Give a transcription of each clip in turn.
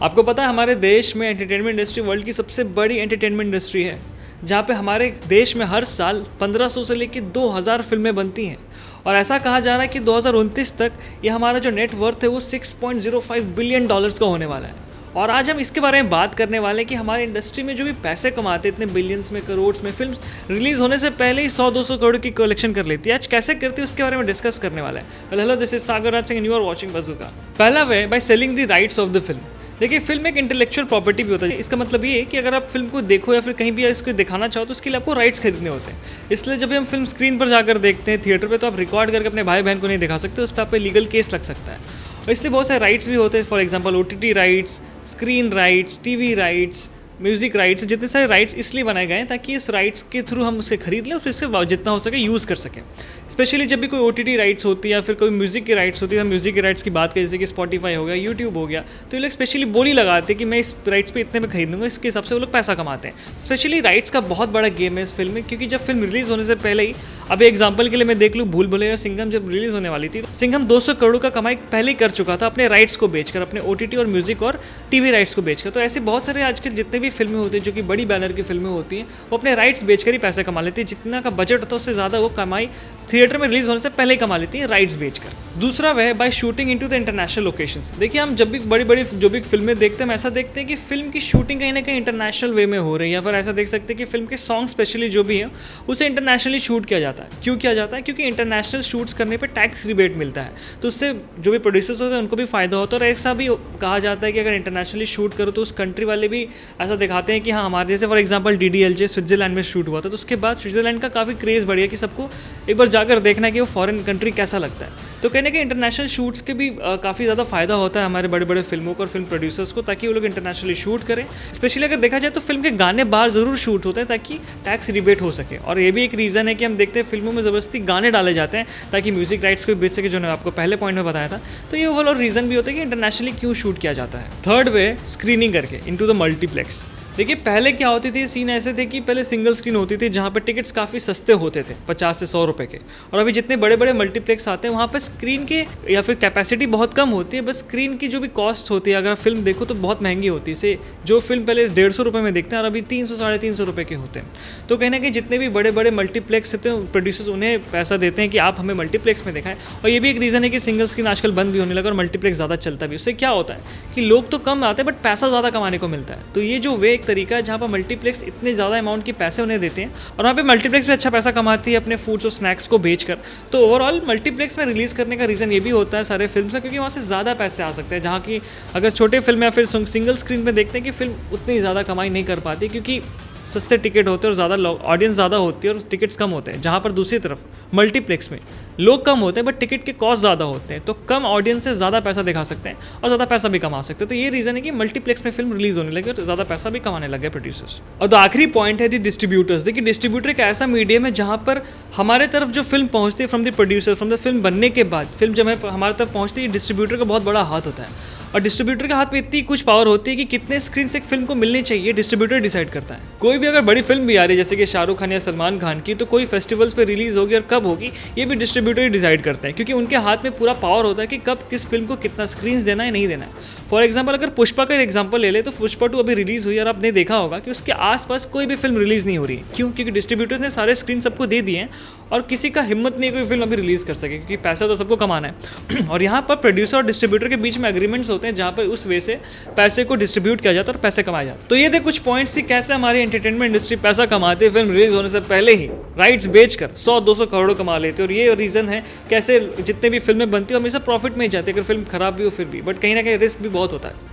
आपको पता है हमारे देश में एंटरटेनमेंट इंडस्ट्री वर्ल्ड की सबसे बड़ी एंटरटेनमेंट इंडस्ट्री है, जहाँ पे हमारे देश में हर साल 1500 से लेकर 2000 फिल्में बनती हैं। और ऐसा कहा जा रहा है कि 2029 तक ये हमारा जो नेट वर्थ है वो $6.05 बिलियन का होने वाला है। और आज हम इसके बारे में बात करने वाले हैं कि हमारी इंडस्ट्री में जो भी पैसे कमाते इतने बिलियंस में, करोड्स में, फिल्म्स रिलीज होने से पहले ही 100-200 करोड़ की कलेक्शन कर लेती है। आज कैसे करती है उसके बारे में डिस्कस करने वाला है। Hello, this is Sagar Raj Singh and you are watching Bazooka. पहला way by selling the rights of the film. देखिए, फिल्म एक इंटेलेक्चुअल प्रॉपर्टी भी होता है। इसका मतलब ये है कि अगर आप फिल्म को देखो या फिर कहीं भी इसको दिखाना चाहो तो उसके लिए आपको राइट्स खरीदने होते हैं। इसलिए जब भी हम फिल्म स्क्रीन पर जाकर देखते हैं थिएटर पे, तो आप रिकॉर्ड करके अपने भाई बहन को नहीं दिखा सकते, उस पर आप पे लीगल केस लग सकता है। और इसलिए बहुत सारे राइट्स भी होते हैं, for example OTT rights, screen rights, TV rights, music rights. जितने सारे राइट्स इसलिए बनाए गए हैं ताकि इस राइट्स के थ्रू हम उसे खरीद लें और फिर इससे जितना हो सके यूज़ कर सकें। स्पेशली जब भी कोई OTT राइट्स होती है या फिर कोई म्यूजिक की राइट्स होती है, म्यूजिक की राइट्स की बात करें जैसे कि स्पॉटिफाई हो गया, यूट्यूब हो गया, तो ये लोग स्पेशली बोली लगाते हैं कि मैं इस राइट्स पे इतने में खरीदूंगा, इसके हिसाब से वो लोग पैसा कमाते हैं। स्पेशली राइट्स का बहुत बड़ा गेम है इस फिल्म में, क्योंकि जब फिल्म रिलीज़ होने से पहले ही, अभी एग्जाम्पल के लिए मैं देख लूँ, भूल भुलैया सिंघम जब रिलीज़ होने वाली थी, सिंघम 200 करोड़ का कमाई पहले ही कर चुका था अपने राइट्स को बेचकर, अपने OTT और म्यूजिक और टीवी राइट्स को बेचकर। तो ऐसे बहुत सारे आजकल जितने भी फिल्में होती हैं जो कि बड़ी बैनर की फिल्में होती हैं, वो अपने राइट्स बेचकर ही पैसे कमा लेती है। जितना का बजट होता है उससे ज़्यादा वो कमाई थिएटर में रिलीज होने से पहले ही कमा लेती है राइट्स बेचकर। दूसरा वह है by shooting into the international locations. देखिए, हम जब भी बड़ी बड़ी जो भी फिल्में देखते हैं, हम ऐसा देखते हैं कि फिल्म की शूटिंग कहीं ना कहीं इंटरनेशनल वे में हो रही है, या फिर ऐसा देख सकते हैं कि फिल्म के सॉन्ग स्पेशली जो भी है उसे इंटरनेशनली शूट किया जाता है। क्यों किया जाता है? क्योंकि इंटरनेशनल शूट्स करने पर टैक्स रिबेट मिलता है, तो उससे जो भी प्रोड्यूसर्स होते हैं उनको भी फायदा होता है। और ऐसा भी कहा जाता है कि अगर इंटरनेशनली शूट करो तो उस कंट्री वाले भी ऐसा दिखाते हैं कि हाँ, हमारे जैसे फॉर एग्जाम्पल DDLJ स्विट्जरलैंड में शूट हुआ था, तो उसके बाद स्विट्जरलैंड का काफ़ी क्रेज़ बढ़ गया कि सबको एक बार जाकर देखना है कि वो फॉरेन कंट्री कैसा लगता है। तो कहने के इंटरनेशनल शूट्स के भी काफ़ी ज़्यादा फायदा होता है हमारे बड़े बड़े फिल्मों को और फिल्म प्रोड्यूसर्स को, ताकि वो लोग इंटरनेशनली शूट करें। स्पेशली अगर देखा जाए तो फिल्म के गाने बाहर ज़रूर शूट होते हैं ताकि टैक्स रिबेट हो सके। और ये भी एक रीज़न है कि हम देखते हैं फिल्मों में ज़बरदस्ती गाने डाले जाते हैं ताकि म्यूजिक राइट्स को बेच सके, जो मैंने आपको पहले पॉइंट में बताया था। तो ये ओवरऑल रीज़न भी होता है कि इंटरनेशनली क्यों शूट किया जाता है। थर्ड वे, स्क्रीनिंग करके इनटू द मल्टीप्लेक्स। देखिए, पहले क्या होती थी, सीन ऐसे थे कि पहले सिंगल स्क्रीन होती थी जहाँ पर टिकट्स काफ़ी सस्ते होते थे, 50 से 100 रुपये के। और अभी जितने बड़े बड़े मल्टीप्लेक्स आते हैं वहाँ पर स्क्रीन के या फिर कैपेसिटी बहुत कम होती है, बस स्क्रीन की जो भी कॉस्ट होती है, अगर फिल्म देखो तो बहुत महंगी होती है। से जो फिल्म पहले 150 रुपये में देखते हैं और अभी 300-350 रुपये के होते हैं। तो कहने के जितने भी बड़े बड़े मल्टीप्लेक्स होते हैं, प्रोड्यूसर्स उन्हें पैसा देते हैं कि आप हमें मल्टीप्लेक्स में दिखाएं। और ये भी एक रीज़न है कि सिंगल स्क्रीन आजकल बंद भी होने लगा और मल्टीप्लेक्स ज़्यादा चलता भी। उससे क्या होता है कि लोग तो कम आते हैं बट पैसा ज़्यादा कमाने को मिलता है। तो ये जो वे एक तरीका है जहाँ पर मल्टीप्लेक्स इतने ज़्यादा अमाउंट के पैसे उन्हें देते हैं और वहाँ पे मल्टीप्लेक्स भी अच्छा पैसा कमाती है अपने फूड्स और स्नैक्स को बेचकर। तो ओवरऑल मल्टीप्लेक्स में रिलीज़ करने का रीज़न ये भी होता है सारे फिल्म से, क्योंकि वहाँ से ज़्यादा पैसे आ सकते हैं, जहाँ की अगर छोटे फिल्म या फिर सिंगल स्क्रीन पे देखते हैं कि फिल्म उतनी ज़्यादा कमाई नहीं कर पाती, क्योंकि सस्ते टिकट होते हैं और ज़्यादा ऑडियंस ज़्यादा होती है और टिकट्स कम होते हैं। जहाँ पर दूसरी तरफ मल्टीप्लेक्स में लोग कम होते हैं बट टिकट के कॉस्ट ज़्यादा होते हैं, तो कम ऑडियंस से ज़्यादा पैसा दिखा सकते हैं और ज़्यादा पैसा भी कमा सकते हैं। तो ये रीज़न है कि मल्टीप्लेक्स में फिल्म रिलीज़ होने लगे और ज़्यादा पैसा भी कमाने लगे प्रोड्यूसर्स। और तो आखिरी पॉइंट है दी डिस्ट्रीब्यूटर्स। देखिए, डिस्ट्रीब्यूटर एक ऐसा मीडियम है जहाँ पर हमारे तरफ जो फिल्म पहुँचती है from the producer, from the film बनने के बाद फिल्म जब हमारे तरफ पहुँचती है, डिस्ट्रीब्यूटर का बहुत बड़ा हाथ होता है। और डिस्ट्रीब्यूटर के हाथ में इतनी कुछ पावर होती है कि कितने स्क्रीन से एक फिल्म को मिलनी चाहिए डिस्ट्रीब्यूटर डिसाइड करता है। कोई भी अगर बड़ी फिल्म भी आ रही है जैसे कि शाहरुख खान या सलमान खान की, तो कोई फेस्टिवल्स पे रिलीज होगी और कब होगी ये भी डिस्ट्रीब्यूटर ही डिसाइड करते हैं, क्योंकि उनके हाथ में पूरा पावर होता है कि कब किस फिल्म को कितना स्क्रीन देना है, नहीं देना है। फॉर एग्जाम्पल अगर पुष्पा का एग्जाम्पल ले ले, तो पुष्पा 2 अभी रिलीज हुई और आपने देखा होगा कि उसके आसपास कोई भी फिल्म रिलीज नहीं हो रही। क्यों? क्योंकि डिस्ट्रीब्यूटर्स ने सारे स्क्रीन सबको दे दिए हैं और किसी का हिम्मत नहीं कोई फिल्म अभी रिलीज कर सके, क्योंकि पैसा तो सबको कमाना है। और यहाँ पर प्रोड्यूसर और डिस्ट्रीब्यूटर के बीच में एग्रीमेंट्स होते हैं जहाँ पर उस वे से पैसे को डिस्ट्रीब्यूट किया जाता है और पैसे कमाए जाते हैं। तो ये थे कुछ पॉइंट्स कि कैसे हमारी एंटरटेनमेंट इंडस्ट्री पैसा कमाते हैं फिल्म रिलीज होने से पहले ही राइट्स बेचकर 100-200 करोड़ कमा लेते हैं। और ये रीज़न है कैसे जितने भी फिल्में बनती है हमेशा प्रॉफिट में ही जाती है, अगर फिल्म खराब भी हो फिर भी, बट कहीं ना कहीं रिस्क भी बहुत होता है।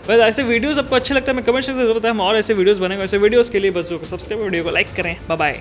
बस ऐसे वीडियोस आपको अच्छे लगता है मैं कमेंट सेक्शन में बताएं, हम और ऐसे वीडियोस बनाएंगे। ऐसे वीडियोस के लिए बस सब्सक्राइब वीडियो को लाइक करें। Bye bye.